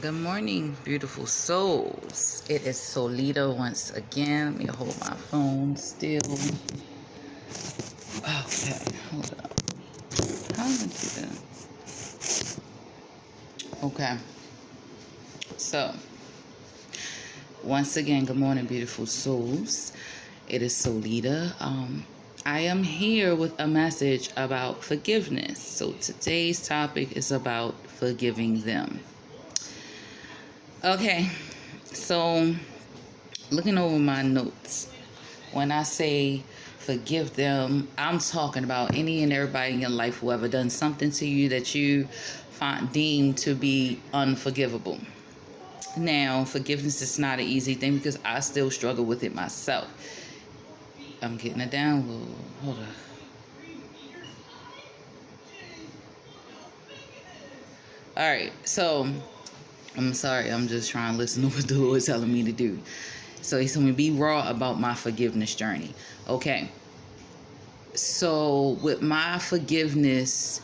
Good morning, beautiful souls. It is Solita once again. Let me hold my phone still. Okay, hold up. How am I do that? Okay, so once again, good morning, beautiful souls. It is Solita. I am here with a message about forgiveness. So today's topic is about forgiving them. Okay, so looking over my notes. When I say forgive them, I'm talking about any and everybody in your life who ever done something to you that you find deemed to be unforgivable. Now, forgiveness is not an easy thing because I still struggle with it myself. I'm getting a download. Hold on. All right, so I'm sorry. I'm just trying to listen to what the Lord is telling me to do. So He's telling me be raw about my forgiveness journey. Okay. So with my forgiveness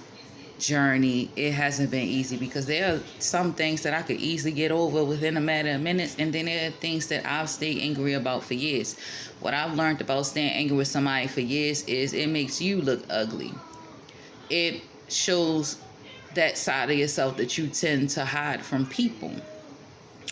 journey, it hasn't been easy because there are some things that I could easily get over within a matter of minutes, and then there are things that I've stayed angry about for years. What I've learned about staying angry with somebody for years is it makes you look ugly. It shows that side of yourself that you tend to hide from people.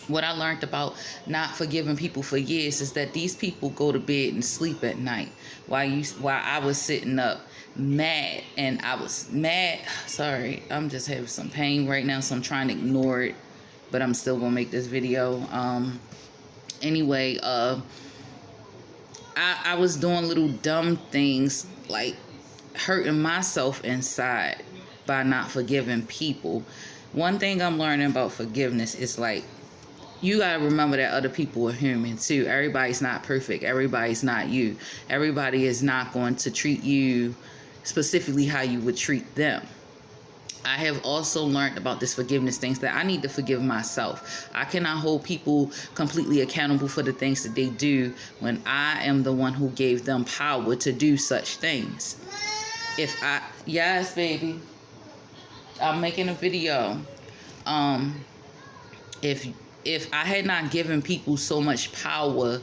What I learned about not forgiving people for years is that these people go to bed and sleep at night while I was sitting up mad. And I was mad. Sorry, I'm just having some pain right now, so I'm trying to ignore it, but I'm still gonna make this video. Anyway, I was doing little dumb things like hurting myself inside by not forgiving people. One thing I'm learning about forgiveness is like you got to remember that other people are human too. Everybody's not perfect. Everybody's not you. Everybody is not going to treat you specifically how you would treat them. I have also learned about this forgiveness things that I need to forgive myself. I cannot hold people completely accountable for the things that they do when I am the one who gave them power to do such things. Yes, baby, I'm making a video. Um, if I had not given people so much power,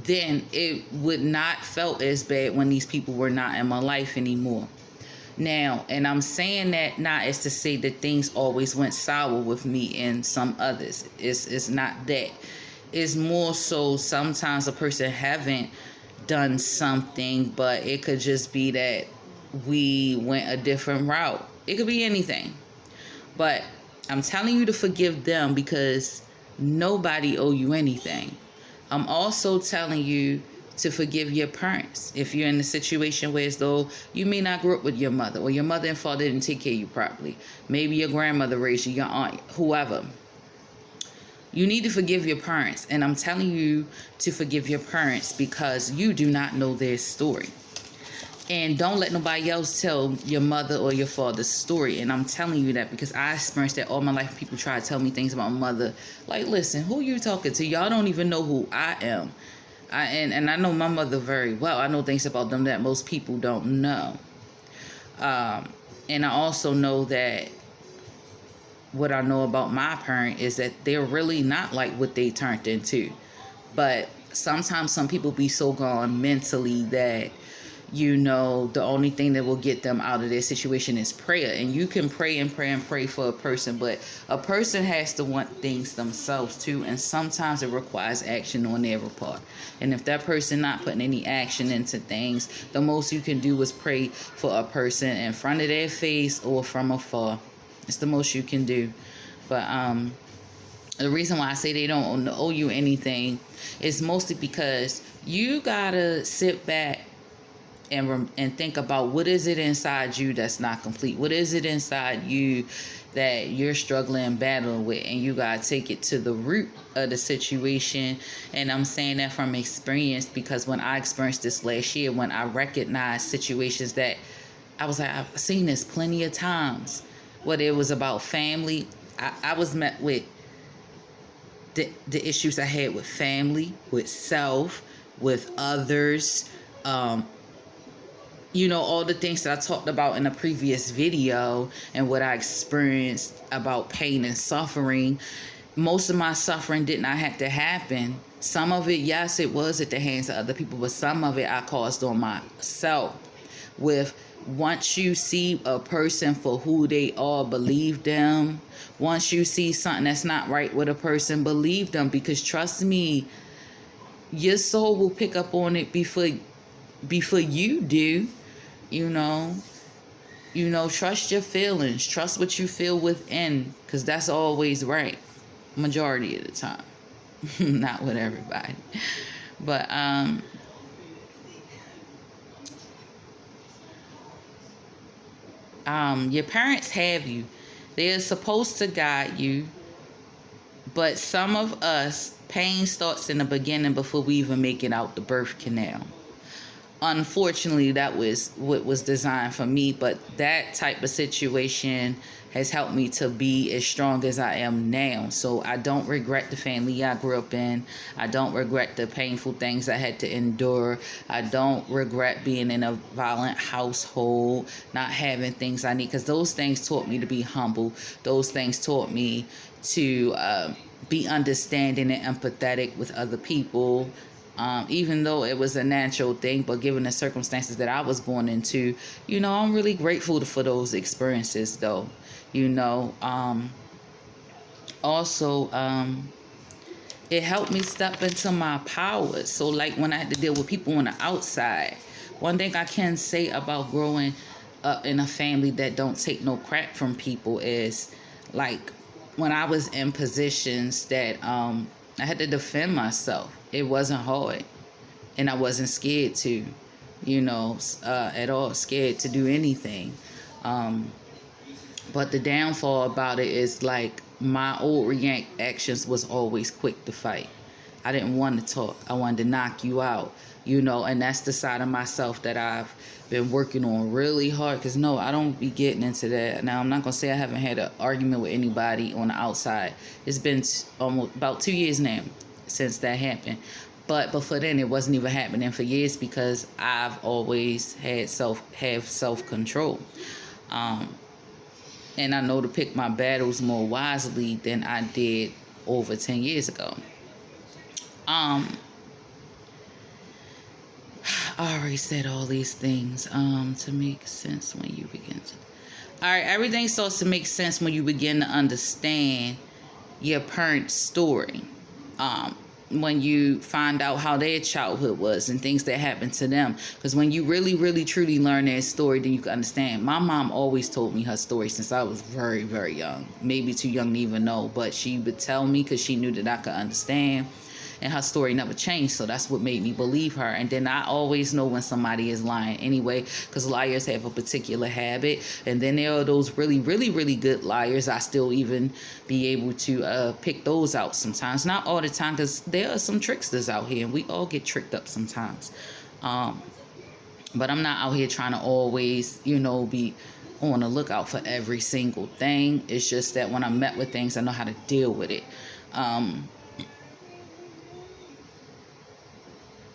then it would not felt as bad when these people were not in my life anymore. Now, and I'm saying that not as to say that things always went sour with me and some others. It's not that. It's more so sometimes a person haven't done something, but it could just be that we went a different route. It could be anything. But I'm telling you to forgive them because nobody owe you anything. I'm also telling you to forgive your parents. If you're in a situation where as though you may not grow up with your mother or your mother and father didn't take care of you properly. Maybe your grandmother raised you, your aunt, whoever. You need to forgive your parents. And I'm telling you to forgive your parents because you do not know their story. And don't let nobody else tell your mother or your father's story. And I'm telling you that because I experienced that all my life. People try to tell me things about my mother. Like, listen, who you talking to? Y'all don't even know who I am. And I know my mother very well. I know things about them that most people don't know. And I also know that what I know about my parent is that they're really not like what they turned into. But sometimes some people be so gone mentally that the only thing that will get them out of their situation is prayer. And you can pray and pray and pray for a person, but a person has to want things themselves too. And sometimes it requires action on their part. And if that person not putting any action into things, the most you can do is pray for a person in front of their face or from afar. It's the most you can do. But the reason why I say they don't owe you anything is mostly because you gotta sit back and think about what is it inside you that's not complete. What is it inside you that you're struggling and battling with, and you gotta take it to the root of the situation. And I'm saying that from experience because when I experienced this last year, when I recognized situations that I was like, I've seen this plenty of times, whether it was about family. I was met with the issues I had with family, with self, with others, all the things that I talked about in a previous video and what I experienced about pain and suffering. most of my suffering did not have to happen. Some of it, yes, it was at the hands of other people, but some of it I caused on myself. With once you see a person for who they are, believe them. Once you see something that's not right with a person, believe them, because trust me, your soul will pick up on it before you do. You know, trust your feelings, trust what you feel within, because that's always right, majority of the time. Not with everybody, but your parents have you. They're supposed to guide you, but some of us, pain starts in the beginning before we even make it out the birth canal. Unfortunately, that was what was designed for me, but that type of situation has helped me to be as strong as I am now. So I don't regret the family I grew up in. I don't regret the painful things I had to endure. I don't regret being in a violent household, not having things I need, because those things taught me to be humble. Those things taught me to be understanding and empathetic with other people. Even though it was a natural thing, but given the circumstances that I was born into, I'm really grateful for those experiences, though. Also, it helped me step into my power. So, like when I had to deal with people on the outside, one thing I can say about growing up in a family that don't take no crap from people is, like, when I was in positions that I had to defend myself. It wasn't hard, and I wasn't scared to, at all scared to do anything. But the downfall about it is, like, my old reactions was always quick to fight. I didn't want to talk. I wanted to knock you out, and that's the side of myself that I've been working on really hard. Because, no, I don't be getting into that. Now, I'm not going to say I haven't had an argument with anybody on the outside. It's been almost about 2 years now since that happened. But before then, it wasn't even happening for years because I've always had self-control. And I know to pick my battles more wisely than I did over 10 years ago. I already said all these things to make sense when you begin to... All right, everything starts to make sense when you begin to understand your parents' story. When you find out how their childhood was and things that happened to them. Because when you really, really, truly learn their story, then you can understand. My mom always told me her story since I was very, very young. Maybe too young to even know. But she would tell me because she knew that I could understand. And her story never changed. So that's what made me believe her. And then I always know when somebody is lying anyway, because liars have a particular habit. And then there are those really, really, really good liars. I still even be able to pick those out sometimes. Not all the time, because there are some tricksters out here. And we all get tricked up sometimes. But I'm not out here trying to always, be on the lookout for every single thing. It's just that when I'm met with things, I know how to deal with it.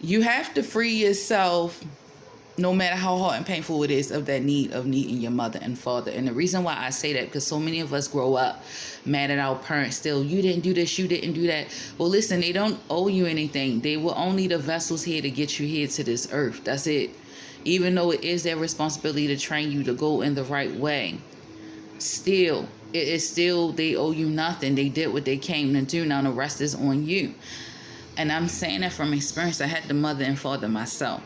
You have to free yourself, no matter how hard and painful it is, of that need of needing your mother and father. And the reason why I say that, because so many of us grow up mad at our parents still. You didn't do this, you didn't do that. Well, listen, they don't owe you anything. They were only the vessels here to get you here to this earth. That's it. Even though it is their responsibility to train you to go in the right way, still, it is still, they owe you nothing. They did what they came to do. Now the rest is on you. And I'm saying that from experience. I had the mother and father myself,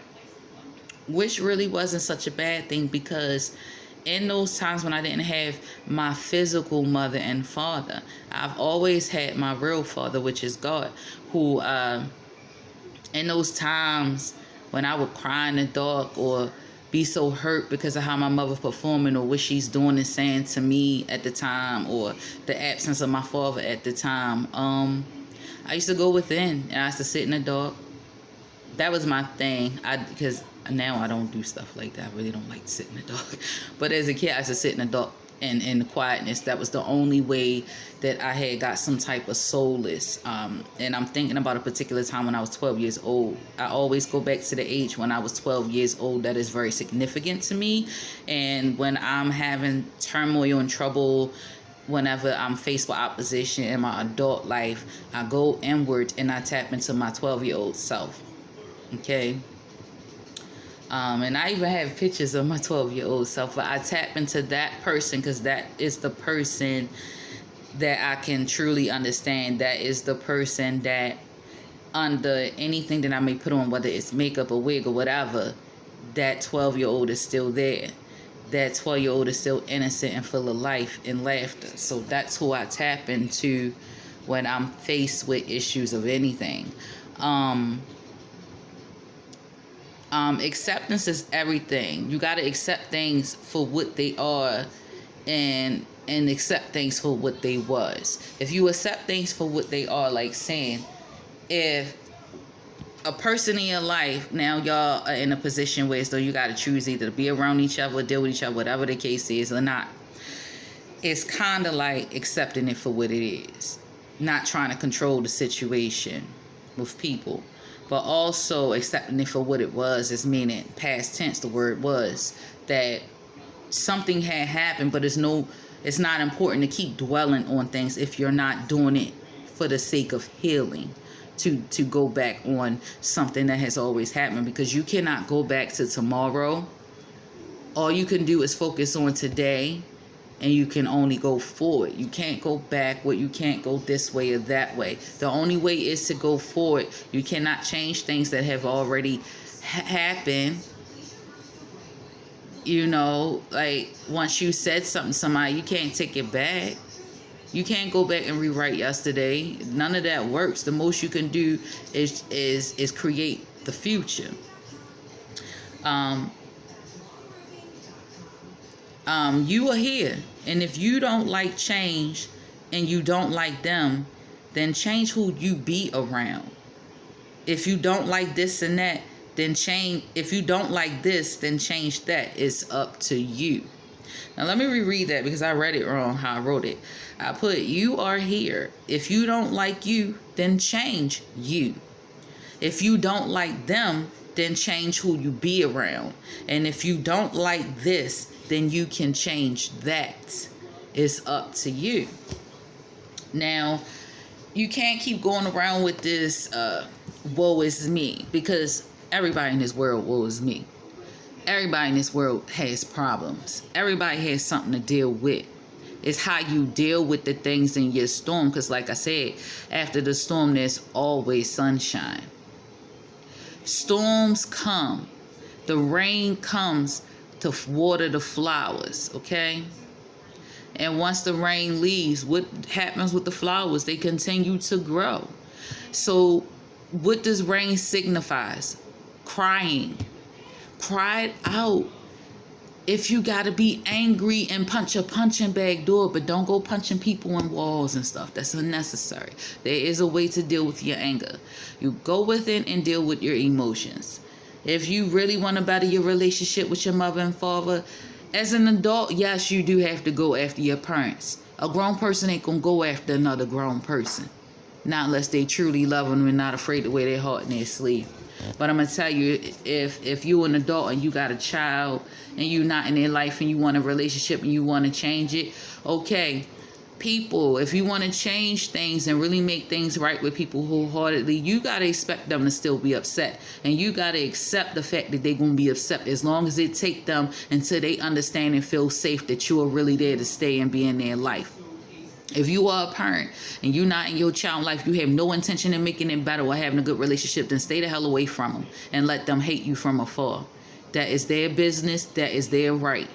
which really wasn't such a bad thing, because in those times when I didn't have my physical mother and father, I've always had my real father, which is God, who in those times when I would cry in the dark or be so hurt because of how my mother's performing or what she's doing and saying to me at the time, or the absence of my father at the time, I used to go within and I used to sit in the dark. That was my thing. Because now I don't do stuff like that. I really don't like to sit in the dark. But as a kid, I used to sit in the dark and in the quietness. That was the only way that I had got some type of solace. And I'm thinking about a particular time when I was 12 years old. I always go back to the age when I was 12 years old. That is very significant to me. And when I'm having turmoil and trouble whenever I'm faced with opposition in my adult life, I go inward and I tap into my 12-year-old self. Okay. And I even have pictures of my 12-year-old self, but I tap into that person because that is the person that I can truly understand. That is the person that, under anything that I may put on, whether it's makeup or wig or whatever, that 12-year-old is still there. That 12-year-old is still innocent and full of life and laughter. So that's who I tap into when I'm faced with issues of anything. Acceptance is everything. You got to accept things for what they are, and accept things for what they was. If you accept things for what they are, like saying, if a person in your life, now y'all are in a position where so you got to choose either to be around each other, deal with each other, whatever the case is or not. It's kind of like accepting it for what it is, not trying to control the situation with people, but also accepting it for what it was, is meaning past tense. The word was that something had happened, but it's not important to keep dwelling on things if you're not doing it for the sake of healing. To go back on something that has always happened, because you cannot go back to tomorrow. All you can do is focus on today, and you can only go forward. You can't go backward. You can't go this way or that way. The only way is to go forward. You cannot change things that have already happened. You know, like once you said something to somebody, you can't take it back. You can't go back and rewrite yesterday. None of that works. The most you can do is create the future. You are here, and if you don't like change and you don't like them, then change who you be around. If you don't like this and that, then change. If you don't like this, then change that. It's up to you. Now let me reread that because I read it wrong how I wrote it. I put, you are here. If you don't like you, then change you. If you don't like them, then change who you be around. And if you don't like this, then you can change that. It's up to you. Now, you can't keep going around with this woe is me, because everybody in this world woe is me. Everybody in this world has problems. Everybody has something to deal with. It's how you deal with the things in your storm. Because like I said, after the storm, there's always sunshine. Storms come. The rain comes to water the flowers, okay? And once the rain leaves, what happens with the flowers? They continue to grow. So what does rain signifies? Crying. Cry it out. If you gotta be angry and punch a punching bag door, but don't go punching people in walls and stuff. That's unnecessary. There is a way to deal with your anger. You go with it and deal with your emotions. If you really want to better your relationship with your mother and father, as an adult, yes, you do have to go after your parents. A grown person ain't gonna go after another grown person. Not unless they truly love them and not afraid to wear their heart in their sleeve. But I'm going to tell you, if you're an adult and you got a child and you're not in their life and you want a relationship and you want to change it, okay, people, if you want to change things and really make things right with people wholeheartedly, you got to expect them to still be upset. And you got to accept the fact that they're going to be upset as long as it take them until they understand and feel safe that you are really there to stay and be in their life. If you are a parent and you're not in your child's life, you have no intention of making it better or having a good relationship, then stay the hell away from them and let them hate you from afar. That is their business. That is their right.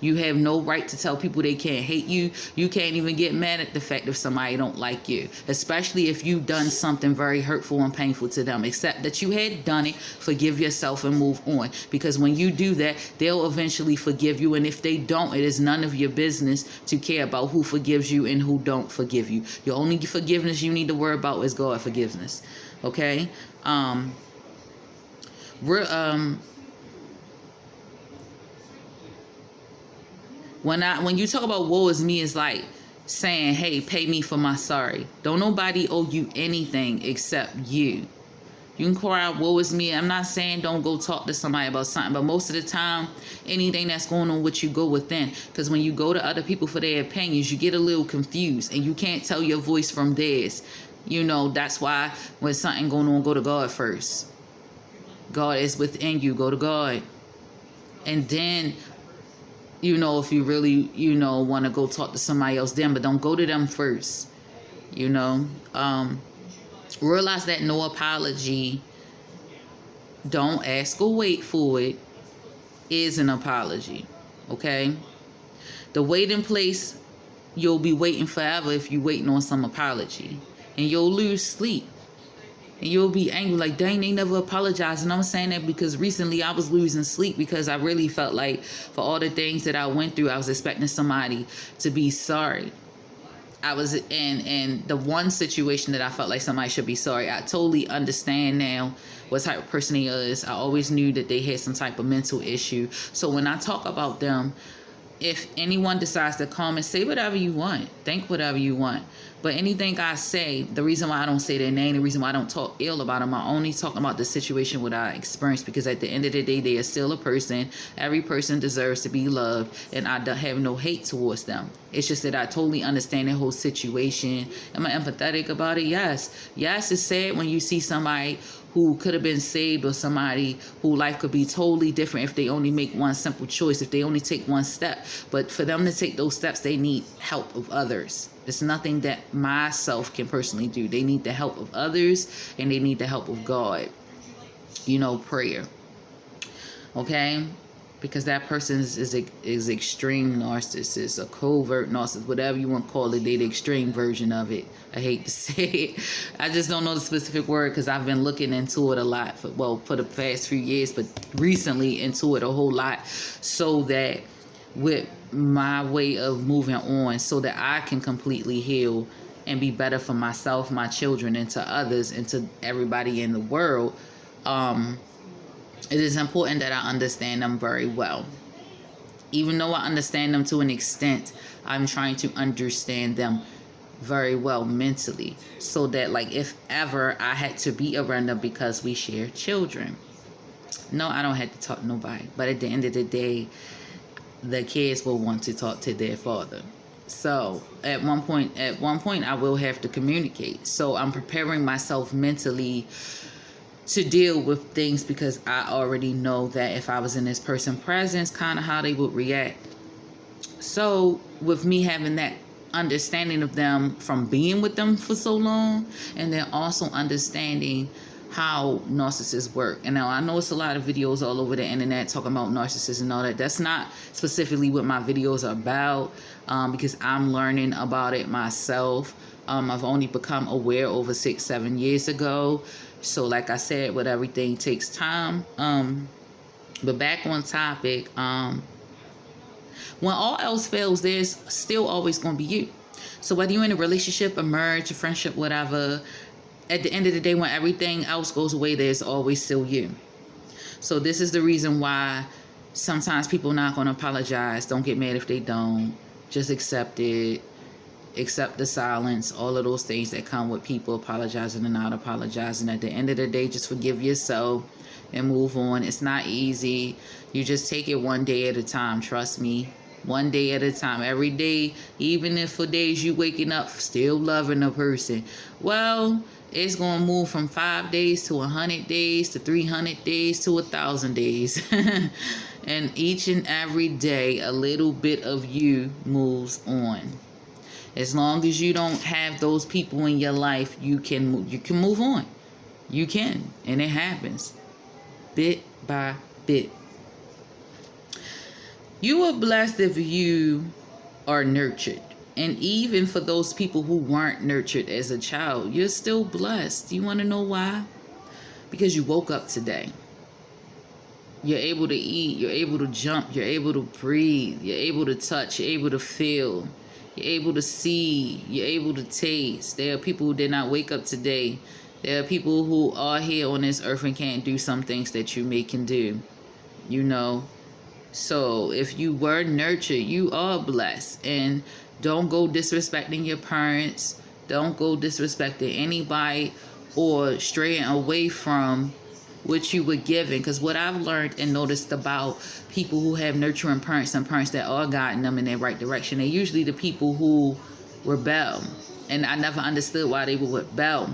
You have no right to tell people they can't hate you. You can't even get mad at the fact if somebody don't like you, especially if you've done something very hurtful and painful to them. Accept that you had done it, forgive yourself, and move on. Because when you do that, they'll eventually forgive you. And if they don't, it is none of your business to care about who forgives you and who don't forgive you. Your only forgiveness you need to worry about is God's forgiveness. Okay? When you talk about woe is me, it's like saying, hey, pay me for my sorry. Don't nobody owe you anything except you. You can cry, woe is me. I'm not saying don't go talk to somebody about something, but most of the time, anything that's going on with you, go within. Because when you go to other people for their opinions, you get a little confused and you can't tell your voice from theirs. You know, that's why when something going on, go to God first. God is within you. Go to God. And then, you know, if you really, you know, want to go talk to somebody else, then, but don't go to them first. You know, realize that no apology, don't ask or wait for it, is an apology. Okay? The waiting place, you'll be waiting forever if you're waiting on some apology. And you'll lose sleep. And you'll be angry like, dang, they never apologized. And I'm saying that because recently I was losing sleep because I really felt like for all the things that I went through, I was expecting somebody to be sorry. I was in the one situation that I felt like somebody should be sorry. I totally understand now what type of person he is. I always knew that they had some type of mental issue. So when I talk about them, if anyone decides to come and say whatever you want, think whatever you want. But anything I say, the reason why I don't say their name, the reason why I don't talk ill about them, I only talk about the situation what I experienced, because at the end of the day, they are still a person. Every person deserves to be loved, and I don't have no hate towards them. It's just that I totally understand the whole situation. Am I empathetic about it? Yes. Yes, it's sad when you see somebody who could have been saved, or somebody whose life could be totally different if they only make one simple choice, if they only take one step. But for them to take those steps, they need help of others. It's nothing that myself can personally do. They need the help of others, and they need the help of God. You know, prayer. Okay? Because that person is extreme narcissist, a covert narcissist, whatever you want to call it. They the extreme version of it. I hate to say it. I just don't know the specific word because I've been looking into it a lot for the past few years, but recently into it a whole lot, so that with my way of moving on, so that I can completely heal and be better for myself, my children, and to others, and to everybody in the world. It is important that I understand them very well. Even though I understand them to an extent, I'm trying to understand them very well mentally, so that, like, if ever I had to be around them because we share children. No, I don't have to talk to nobody. But at the end of the day, the kids will want to talk to their father. So at one point I will have to communicate. So I'm preparing myself mentally to deal with things, because I already know that if I was in this person's presence, kind of how they would react. So with me having that understanding of them from being with them for so long, and then also understanding how narcissists work. And now I know it's a lot of videos all over the internet talking about narcissists and all that. That's not specifically what my videos are about, because I'm learning about it myself. I've only become aware over 6-7 years ago. So like I said, with everything takes time. But back on topic, when all else fails, there's still always going to be you. So whether you're in a relationship, a marriage, a friendship, whatever, at the end of the day, when everything else goes away, there's always still you. So this is the reason why sometimes people are not going to apologize. Don't get mad if they don't. Just accept it. Accept the silence, all of those things that come with people apologizing and not apologizing. At the end of the day, just forgive yourself and move on. It's not easy. You just take it one day at a time. Trust me. One day at a time. Every day, even if for days you waking up still loving a person, well, it's going to move from 5 days to 100 days to 300 days to 1,000 days. And each and every day, a little bit of you moves on. As long as you don't have those people in your life, you can move on. You can, and it happens bit by bit. You are blessed if you are nurtured. And even for those people who weren't nurtured as a child, you're still blessed. You want to know why? Because you woke up today. You're able to eat. You're able to jump. You're able to breathe. You're able to touch. You're able to feel. You're able to see. You're able to taste. There are people who did not wake up today. There are people who are here on this earth and can't do some things that you can do. You know. So if you were nurtured, you are blessed. And don't go disrespecting your parents. Don't go disrespecting anybody or straying away from what you were given. Because what I've learned and noticed about people who have nurturing parents and parents that are guiding them in the right direction, they're usually the people who rebel. And I never understood why they would rebel.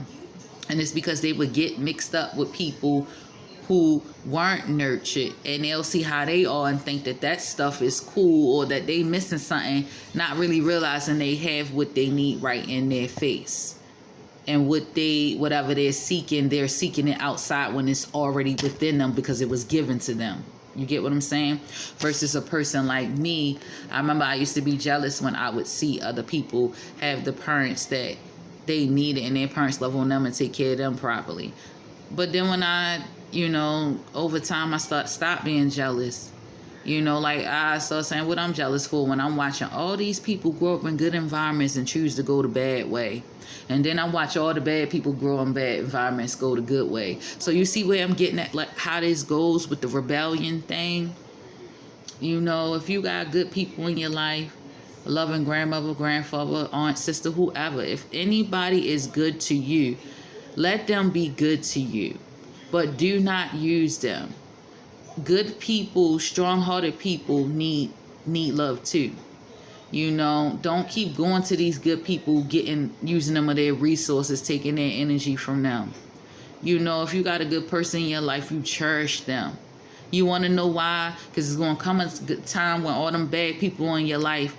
And it's because they would get mixed up with people who weren't nurtured, and they'll see how they are and think that that stuff is cool, or that they missing something, not really realizing they have what they need right in their face. And whatever they're seeking it outside when it's already within them because it was given to them. You get what I'm saying? Versus a person like me, I remember I used to be jealous when I would see other people have the parents that they needed and their parents love on them and take care of them properly. But then when I, over time I stop being jealous. Like I start saying what I'm jealous for when I'm watching all these people grow up in good environments and choose to go the bad way. And then I watch all the bad people grow in bad environments go the good way. So you see where I'm getting at, like how this goes with the rebellion thing? If you got good people in your life, a loving grandmother, grandfather, aunt, sister, whoever, if anybody is good to you, let them be good to you. But do not use them. Good people, strong-hearted people need love too. Don't keep going to these good people, using them of their resources, taking their energy from them. If you got a good person in your life, you cherish them. You want to know why? Because it's going to come a good time when all them bad people in your life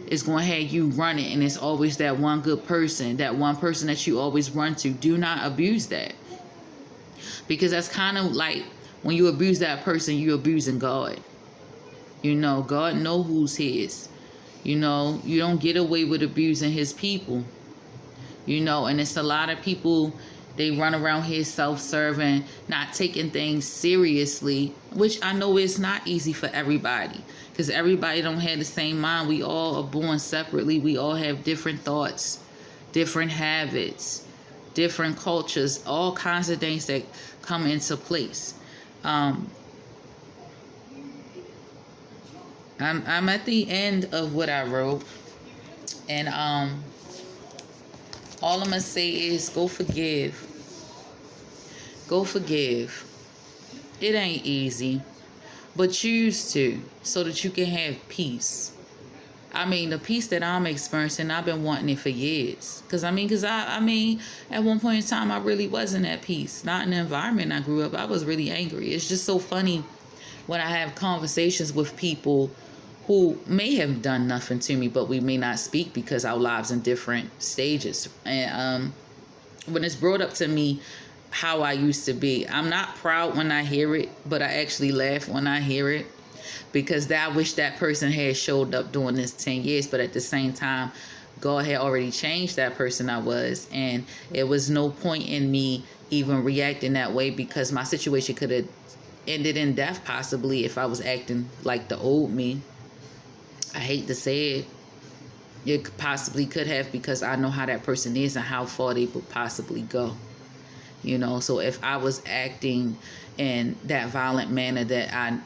is going to have you running, and it's always that one good person, that one person that you always run to. Do not abuse that. Because that's kind of like when you abuse that person, you're abusing God. God knows who's his. You don't get away with abusing his people. And it's a lot of people, they run around here self-serving, not taking things seriously, which I know is not easy for everybody. Because everybody don't have the same mind. We all are born separately. We all have different thoughts, different habits, different cultures, all kinds of things that come into place. I'm at the end of what I wrote, and all I'm gonna say is go forgive. Go forgive. It ain't easy, but choose to, so that you can have peace. The peace that I'm experiencing, I've been wanting it for years. Because at one point in time, I really wasn't at peace. Not in the environment I grew up. I was really angry. It's just so funny when I have conversations with people who may have done nothing to me, but we may not speak because our lives in different stages. And when it's brought up to me how I used to be, I'm not proud when I hear it, but I actually laugh when I hear it. Because I wish that person had showed up during this 10 years. But at the same time, God had already changed that person I was. And it was no point in me even reacting that way, because my situation could have ended in death possibly if I was acting like the old me. I hate to say it. It possibly could have, because I know how that person is and how far they would possibly go. So if I was acting in that violent manner that I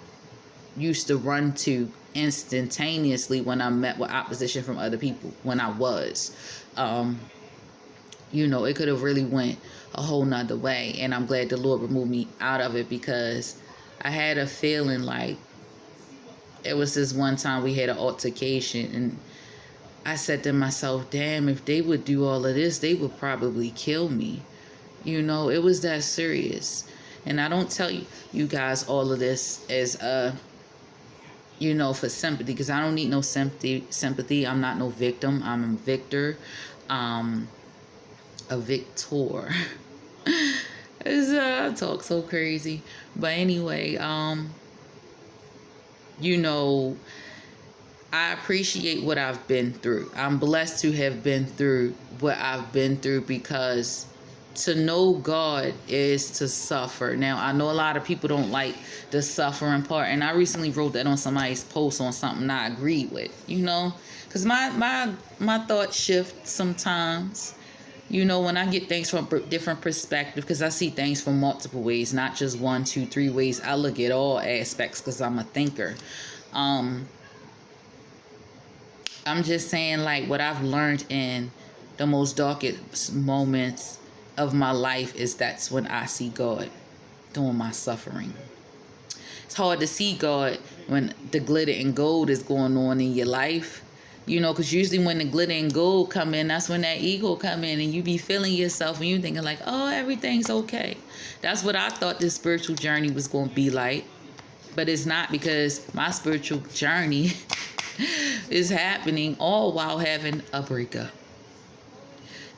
used to run to instantaneously when I met with opposition from other people, when I was, it could have really went a whole nother way. And I'm glad the Lord removed me out of it, because I had a feeling like it was this one time we had an altercation, and I said to myself, damn, if they would do all of this, they would probably kill me. It was that serious. And I don't tell you guys all of this as for sympathy, because I don't need no sympathy. I'm not no victim. I'm a victor. A victor. I talk so crazy. But anyway, I appreciate what I've been through. I'm blessed to have been through what I've been through, because to know God is to suffer. Now, I know a lot of people don't like the suffering part, and I recently wrote that on somebody's post on something I agreed with, because my thoughts shift sometimes, when I get things from a different perspective, because I see things from multiple ways, not just 1, 2, 3 ways. I look at all aspects because I'm a thinker. I'm just saying, like, what I've learned in the most darkest moments of my life is that's when I see God during my suffering. It's hard to see God when the glitter and gold is going on in your life. You know, because usually when the glitter and gold come in, that's when that ego come in and you be feeling yourself and you thinking like, oh, everything's okay. That's what I thought this spiritual journey was going to be like. But it's not, because my spiritual journey is happening all while having a breakup.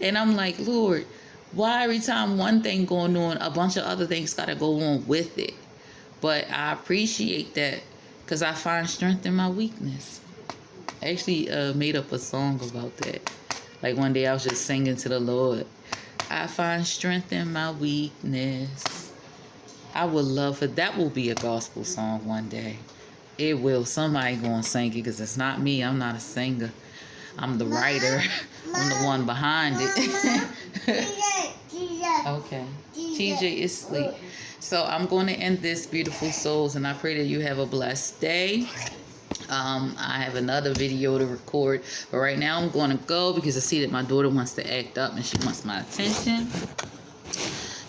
And I'm like, Lord, why every time one thing going on, a bunch of other things got to go on with it? But I appreciate that because I find strength in my weakness. I actually made up a song about that. Like one day I was just singing to the Lord, I find strength in my weakness. I would love for that will be a gospel song one day. It will. Somebody gonna sing it because it's not me. I'm not a singer. I'm the writer. I'm the one behind it. Okay. TJ is asleep. So I'm going to end this, beautiful souls, and I pray that you have a blessed day. I have another video to record, but right now I'm going to go because I see that my daughter wants to act up and she wants my attention.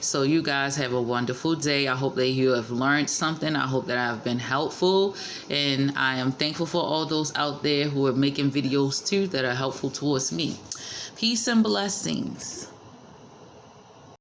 So you guys have a wonderful day. I hope that you have learned something. I hope that I've been helpful, and I am thankful for all those out there who are making videos too that are helpful towards me. Peace and blessings.